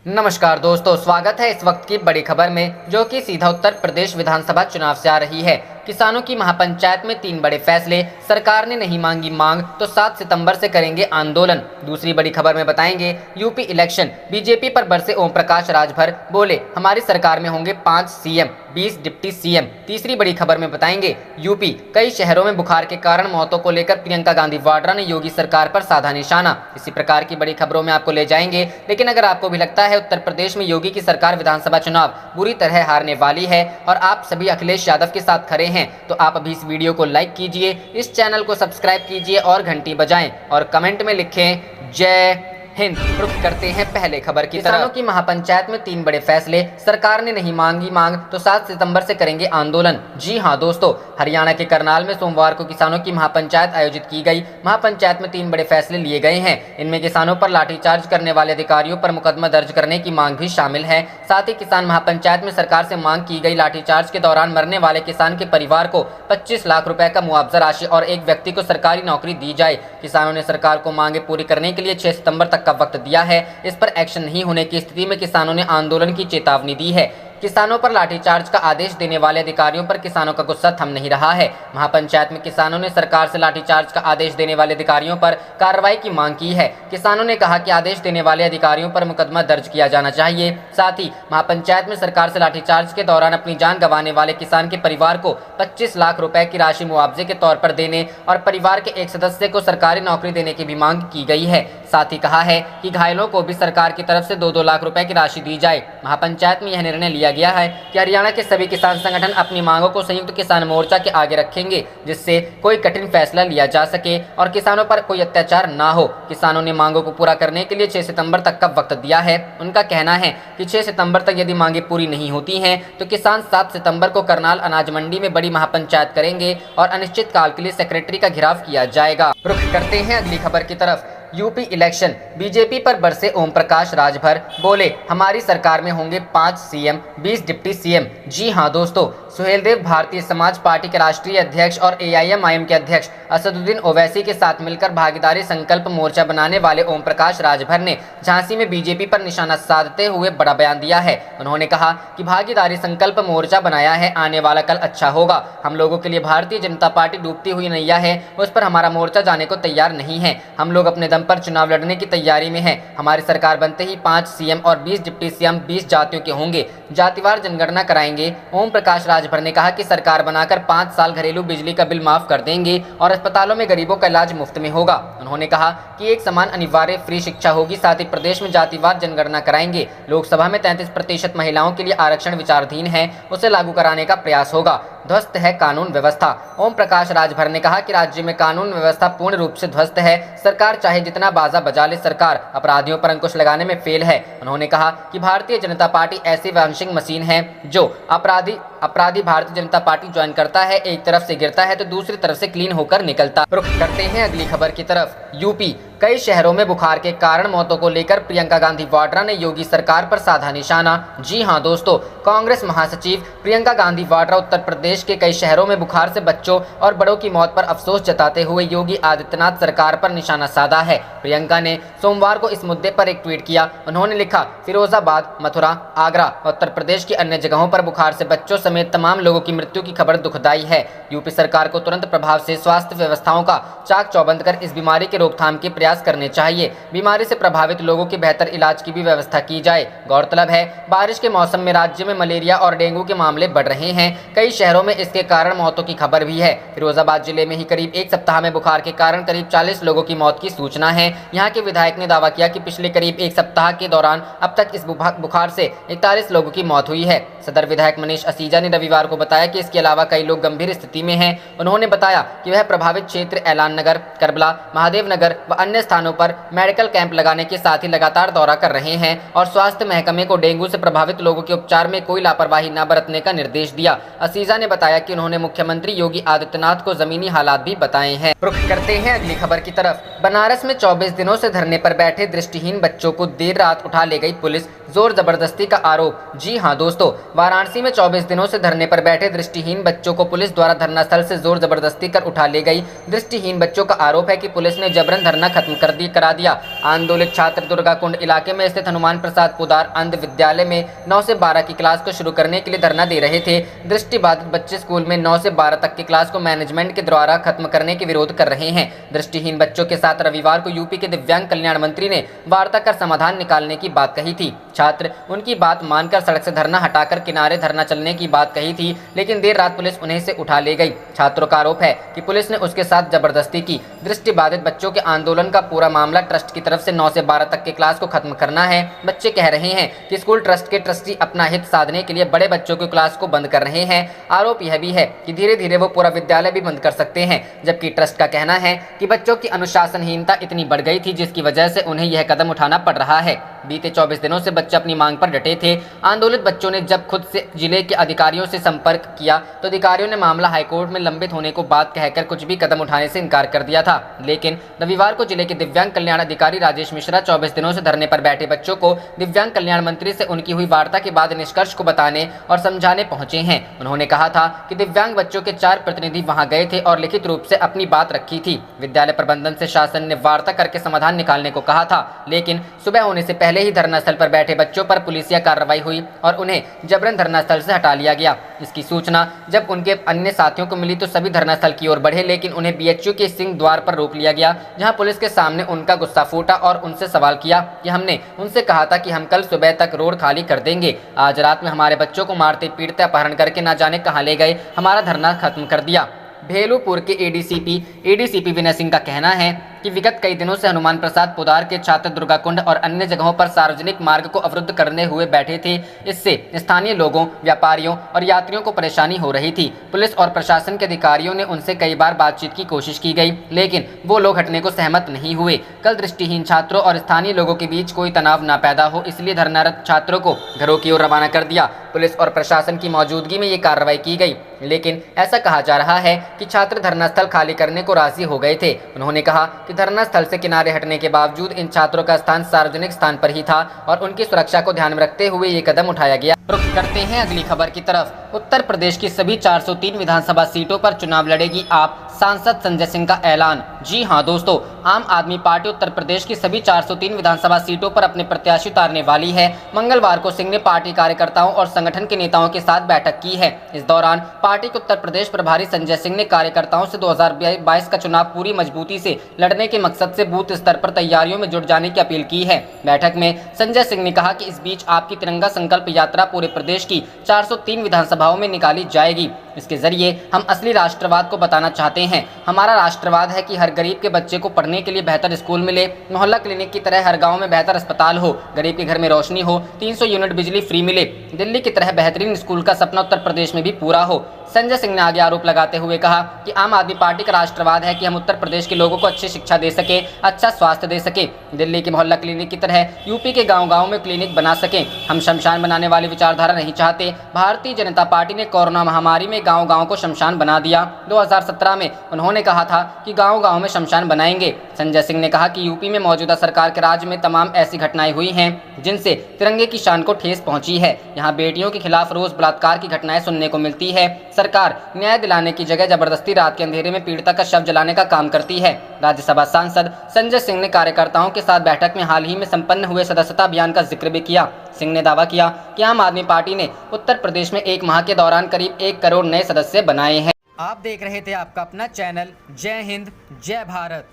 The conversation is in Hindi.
नमस्कार दोस्तों, स्वागत है इस वक्त की बड़ी खबर में, जो कि सीधा उत्तर प्रदेश विधानसभा चुनाव से आ रही है। किसानों की महापंचायत में 3 बड़े फैसले, सरकार ने नहीं मांगी मांग तो 7 सितंबर से करेंगे आंदोलन। दूसरी बड़ी खबर में बताएंगे यूपी इलेक्शन, बीजेपी पर बरसे ओम प्रकाश राजभर, बोले हमारी सरकार में होंगे 5 सीएम 20 डिप्टी सीएम। तीसरी बड़ी खबर में बताएंगे यूपी, कई शहरों में बुखार के कारण मौतों को लेकर प्रियंका गांधी वाड्रा ने योगी सरकार पर साधा निशाना। इसी प्रकार की बड़ी खबरों में आपको ले जाएंगे। लेकिन अगर आपको भी लगता है उत्तर प्रदेश में योगी की सरकार विधानसभा चुनाव बुरी तरह हारने वाली है और आप सभी अखिलेश यादव के साथ खड़े हैं, तो आप अभी इस वीडियो को लाइक कीजिए, इस चैनल को सब्सक्राइब कीजिए और घंटी बजाएं और कमेंट में लिखें जय हिंद। रुक करते हैं पहले खबर की तरफ। किसानों की महापंचायत में 3 बड़े फैसले, सरकार ने नहीं मांगी मांग तो 7 सितंबर से करेंगे आंदोलन। जी हां दोस्तों, हरियाणा के करनाल में सोमवार को किसानों की महापंचायत आयोजित की गई। महापंचायत में 3 बड़े फैसले लिए गए हैं। इनमें किसानों पर लाठीचार्ज करने वाले अधिकारियों पर मुकदमा दर्ज करने की मांग भी शामिल है। साथ ही किसान महापंचायत में सरकार से मांग की गई लाठीचार्ज के दौरान मरने वाले किसान के परिवार को 25 लाख रुपए का मुआवजा राशि और एक व्यक्ति को सरकारी नौकरी दी जाए। किसानों ने सरकार को मांगे पूरी करने के लिए 6 सितंबर तक का वक्त दिया है। इस पर एक्शन नहीं होने की स्थिति में किसानों ने आंदोलन की चेतावनी दी है। किसानों पर लाठीचार्ज का आदेश देने वाले अधिकारियों पर किसानों का गुस्सा थम नहीं रहा है। महापंचायत में किसानों ने सरकार से लाठीचार्ज का आदेश देने वाले अधिकारियों पर कार्रवाई की मांग की है। किसानों ने कहा कि आदेश देने वाले अधिकारियों पर मुकदमा दर्ज किया जाना चाहिए। साथ ही महापंचायत में सरकार से लाठीचार्ज के दौरान अपनी जान गंवाने वाले किसान के परिवार को 25 लाख रुपए की राशि मुआवजे के तौर पर देने और परिवार के एक सदस्य को सरकारी नौकरी देने की भी मांग की गई है। साथ ही कहा है कि घायलों को भी सरकार की तरफ से 2-2 लाख रुपए की राशि दी जाए। महापंचायत में यह निर्णय लिया गया है कि हरियाणा के सभी किसान संगठन अपनी मांगों को संयुक्त किसान मोर्चा के आगे रखेंगे, जिससे कोई कठिन फैसला लिया जा सके और किसानों पर कोई अत्याचार ना हो। किसानों ने मांगों को पूरा करने के लिए 6 सितंबर तक का वक्त दिया है। उनका कहना है कि 6 सितंबर तक यदि मांगे पूरी नहीं होती हैं तो किसान 7 सितंबर को करनाल अनाज मंडी में बड़ी महापंचायत करेंगे और अनिश्चित काल के लिए सेक्रेटरी का घेराव किया जाएगा। रुख करते हैं अगली खबर की तरफ। यूपी इलेक्शन, बीजेपी पर बरसे ओम प्रकाश राजभर, बोले हमारी सरकार में होंगे 5 सीएम 20 डिप्टी सीएम। जी हां दोस्तों, सुहेलदेव भारतीय समाज पार्टी के राष्ट्रीय अध्यक्ष और एआईएमआईएम के अध्यक्ष असदुद्दीन ओवैसी के साथ मिलकर भागीदारी संकल्प मोर्चा बनाने वाले ओम प्रकाश राजभर ने झांसी में बीजेपी पर निशाना साधते हुए बड़ा बयान दिया है। उन्होंने कहा कि भागीदारी संकल्प मोर्चा बनाया है, आने वाला कल अच्छा होगा। हम लोगों के लिए भारतीय जनता पार्टी डूबती हुई नैया है, उस पर हमारा मोर्चा जाने को तैयार नहीं है। हम लोग अपने दम पर चुनाव लड़ने की तैयारी में है। हमारी सरकार बनते ही 5 सीएम और 20 डिप्टी सीएम 20 जातियों के होंगे, जातिवार जनगणना कराएंगे। ओम प्रकाश राजभर ने कहा कि सरकार बनाकर 5 साल घरेलू बिजली का बिल माफ कर देंगे और अस्पतालों में गरीबों का इलाज मुफ्त में होगा। उन्होंने कहा कि एक समान अनिवार्य फ्री शिक्षा होगी। साथ ही प्रदेश में जातिवार जनगणना कराएंगे। लोकसभा में 33% महिलाओं के लिए आरक्षण विचाराधीन है, उसे लागू कराने का प्रयास होगा। ध्वस्त है कानून व्यवस्था। ओम प्रकाश राजभर ने कहा कि राज्य में कानून व्यवस्था पूर्ण रूप से ध्वस्त है। सरकार चाहे जितना बाजा बजा ले, सरकार अपराधियों पर अंकुश लगाने में फेल है। उन्होंने कहा कि भारतीय जनता पार्टी ऐसी वॉशिंग मशीन है जो अपराधी भारतीय जनता पार्टी ज्वाइन करता है, एक तरफ से गिरता है तो दूसरी तरफ से क्लीन होकर निकलता। रुख करते हैं अगली खबर की तरफ। यूपी, कई शहरों में बुखार के कारण मौतों को लेकर प्रियंका गांधी वाड्रा ने योगी सरकार पर साधा निशाना। जी हां दोस्तों, कांग्रेस महासचिव प्रियंका गांधी वाड्रा उत्तर प्रदेश के कई शहरों में बुखार से बच्चों और बड़ों की मौत पर अफसोस जताते हुए योगी आदित्यनाथ सरकार पर निशाना साधा है। प्रियंका ने सोमवार को इस मुद्दे पर एक ट्वीट किया। उन्होंने लिखा, फिरोजाबाद, मथुरा, आगरा और उत्तर प्रदेश की अन्य जगहों पर बुखार से बच्चों समेत तमाम लोगों की मृत्यु की खबर दुखदाई है। यूपी सरकार को तुरंत प्रभाव से स्वास्थ्य व्यवस्थाओं का चाक चौबंद कर इस बीमारी के रोकथाम के प्रयास करने चाहिए। बीमारी से प्रभावित लोगों के बेहतर इलाज की भी व्यवस्था की जाए। गौरतलब है, बारिश के मौसम में राज्य में मलेरिया और डेंगू के मामले बढ़ रहे हैं। कई शहरों में इसके कारण मौतों की खबर भी है। फिरोजाबाद जिले में ही करीब 1 सप्ताह में बुखार के कारण करीब 40 लोगों की मौत की सूचना है। यहाँ के विधायक ने दावा किया कि पिछले करीब 1 सप्ताह के दौरान अब तक इस बुखार से 41 लोगों की मौत हुई है। सदर विधायक मनीष असीजा ने रविवार को बताया कि इसके अलावा कई लोग गंभीर स्थिति में हैं। उन्होंने बताया कि वह प्रभावित क्षेत्र ऐलान नगर, करबला, महादेव नगर व अन्य स्थानों पर मेडिकल कैंप लगाने के साथ ही लगातार दौरा कर रहे हैं और स्वास्थ्य महकमे को डेंगू से प्रभावित लोगों के उपचार में कोई लापरवाही न बरतने का निर्देश दिया। असीजा ने बताया कि उन्होंने मुख्यमंत्री योगी आदित्यनाथ को जमीनी हालात भी बताए हैं। रुख करते हैं अगली खबर की तरफ। बनारस में 24 दिनों से धरने पर बैठे दृष्टिहीन बच्चों को देर रात उठा ले गई पुलिस, जोर जबरदस्ती का आरोप। जी हां दोस्तों, वाराणसी में 24 दिनों से धरने पर बैठे दृष्टिहीन बच्चों को पुलिस द्वारा धरना स्थल से जोर जबरदस्ती कर उठा ले गई। दृष्टिहीन बच्चों का आरोप है कि पुलिस ने जबरन धरना खत्म खत्म करा दिया। आंदोलित छात्र दुर्गाकुंड इलाके में स्थित हनुमान प्रसाद पोद्दार अंध विद्यालय में 9 से 12 की क्लास को शुरू करने के लिए धरना दे रहे थे। दृष्टिबाधित बच्चे स्कूल में 9 से 12 तक की क्लास को मैनेजमेंट के द्वारा खत्म करने के विरोध कर रहे हैं। दृष्टिहीन बच्चों के साथ रविवार को यूपी के दिव्यांग कल्याण मंत्री ने वार्ता कर समाधान निकालने की बात कही थी। छात्र उनकी बात मानकर सड़क से धरना हटाकर किनारे धरना चलने की बात कही थी, लेकिन देर रात पुलिस उन्हें से उठा ले गई। छात्रों का आरोप है कि पुलिस ने उसके साथ जबरदस्ती की। दृष्टिबाधित बच्चों के आंदोलन का पूरा मामला ट्रस्ट की तरफ से 9 से 12 तक की क्लास को खत्म करना है। बच्चे कह रहे हैं कि स्कूल ट्रस्ट के ट्रस्टी अपना हित साधने के लिए बड़े बच्चों की क्लास को बंद कर रहे हैं। आरोप यह भी है कि धीरे धीरे वो पूरा विद्यालय भी बंद कर सकते हैं, जबकि ट्रस्ट का कहना है कि बच्चों की अनुशासनहीनता इतनी बढ़ गई थी जिसकी वजह से उन्हें यह कदम उठाना पड़ रहा है। बीते 24 दिनों से बच्चे अपनी मांग पर डटे थे। आंदोलित बच्चों ने जब खुद से जिले के अधिकारियों से संपर्क किया तो अधिकारियों ने मामला हाईकोर्ट में लंबित होने को बात कहकर कुछ भी कदम उठाने से इनकार कर दिया था। लेकिन रविवार को जिले के दिव्यांग कल्याण अधिकारी राजेश मिश्रा 24 दिनों से धरने पर बैठे बच्चों को दिव्यांग कल्याण मंत्री से उनकी हुई वार्ता के बाद निष्कर्ष को बताने और समझाने पहुंचे हैं। उन्होंने कहा था कि दिव्यांग बच्चों के 4 प्रतिनिधि वहां गए थे और लिखित रूप से अपनी बात रखी थी। विद्यालय प्रबंधन से शासन ने वार्ता करके समाधान निकालने को कहा था, लेकिन सुबह होने से पहले ही धरना स्थल पर बैठे बच्चों पर पुलिसिया कार्रवाई हुई और उन्हें जबरन धरना स्थल से हटा लिया गया। इसकी सूचना जब उनके अन्य साथियों को मिली तो सभी धरना स्थल की ओर बढ़े, लेकिन उन्हें बीएचयू के सिंह द्वार पर रोक लिया गया, जहां पुलिस के सामने उनका गुस्सा फूटा और उनसे सवाल किया कि हमने उनसे कहा था कि हम कल सुबह तक रोड खाली कर देंगे। आज रात में हमारे बच्चों को मारते पीटते अपहरण करके ना जाने कहां ले गए, हमारा धरना खत्म कर दिया। भेलूपुर के एडीसीपी विनय सिंह का कहना है कि विगत कई दिनों से हनुमान प्रसाद पोद्दार के छात्र दुर्गाकुंड और अन्य जगहों पर सार्वजनिक मार्ग को अवरुद्ध करने हुए बैठे थे। इससे स्थानीय लोगों, व्यापारियों और यात्रियों को परेशानी हो रही थी। पुलिस और प्रशासन के अधिकारियों ने उनसे कई बार बातचीत की कोशिश की गई, लेकिन वो लोग हटने को सहमत नहीं हुए। कल दृष्टिहीन छात्रों और स्थानीय लोगों के बीच कोई तनाव न पैदा हो, इसलिए धरनारत छात्रों को घरों की ओर रवाना कर दिया। पुलिस और प्रशासन की मौजूदगी में ये कार्रवाई की गई, लेकिन ऐसा कहा जा रहा है कि छात्र धरना स्थल खाली करने को राजी हो गए थे। उन्होंने कहा कि धरना स्थल से किनारे हटने के बावजूद इन छात्रों का स्थान सार्वजनिक स्थान पर ही था और उनकी सुरक्षा को ध्यान में रखते हुए ये कदम उठाया गया। रुख करते हैं अगली खबर की तरफ। उत्तर प्रदेश की सभी 403 विधानसभा सीटों पर चुनाव लड़ेगी आप, सांसद संजय सिंह का ऐलान। जी हां दोस्तों, आम आदमी पार्टी उत्तर प्रदेश की सभी 403 विधानसभा सीटों पर अपने प्रत्याशी उतारने वाली है। मंगलवार को सिंह ने पार्टी कार्यकर्ताओं और संगठन के नेताओं के साथ बैठक की है। इस दौरान पार्टी के उत्तर प्रदेश प्रभारी संजय सिंह ने कार्यकर्ताओं से 2022 का चुनाव पूरी मजबूती से लड़ने के मकसद से बूथ स्तर पर तैयारियों में जुट जाने की अपील की है। बैठक में संजय सिंह ने कहा कि इस बीच आपकी तिरंगा संकल्प यात्रा पूरे प्रदेश की 403 विधानसभाओं में निकाली जाएगी। इसके जरिए हम असली राष्ट्रवाद को बताना चाहते हैं। हमारा राष्ट्रवाद है कि हर गरीब के बच्चे को पढ़ने के लिए बेहतर स्कूल मिले, मोहल्ला क्लिनिक की तरह हर गांव में बेहतर अस्पताल हो, गरीब के घर में रोशनी हो, 300 यूनिट बिजली फ्री मिले, दिल्ली की तरह बेहतरीन स्कूल का सपना उत्तर प्रदेश में भी पूरा हो। संजय सिंह ने आगे आरोप लगाते हुए कहा कि आम आदमी पार्टी का राष्ट्रवाद है कि हम उत्तर प्रदेश के लोगों को अच्छी शिक्षा दे सके, अच्छा स्वास्थ्य दे सके, दिल्ली के मोहल्ला क्लिनिक की तरह यूपी के गांव-गांव में क्लिनिक बना सकें। हम शमशान बनाने वाली विचारधारा नहीं चाहते। भारतीय जनता पार्टी ने कोरोना महामारी में गांव-गांव को शमशान बना दिया। 2017 में उन्होंने कहा था कि गांव-गांव में शमशान बनाएंगे। संजय सिंह ने कहा कि यूपी में मौजूदा सरकार के राज में तमाम ऐसी घटनाएं हुई हैं जिनसे तिरंगे की शान को ठेस पहुंची है। यहाँ बेटियों के खिलाफ रोज बलात्कार की घटनाएं सुनने को मिलती है। सरकार न्याय दिलाने की जगह जबरदस्ती रात के अंधेरे में पीड़िता का शव जलाने का काम करती है। राज्यसभा सांसद संजय सिंह ने कार्यकर्ताओं के साथ बैठक में हाल ही में संपन्न हुए सदस्यता अभियान का जिक्र भी किया। सिंह ने दावा किया कि आम आदमी पार्टी ने उत्तर प्रदेश में 1 माह के दौरान करीब 1 करोड़ नए सदस्य बनाए हैं। आप देख रहे थे आपका अपना चैनल जय हिंद जय भारत।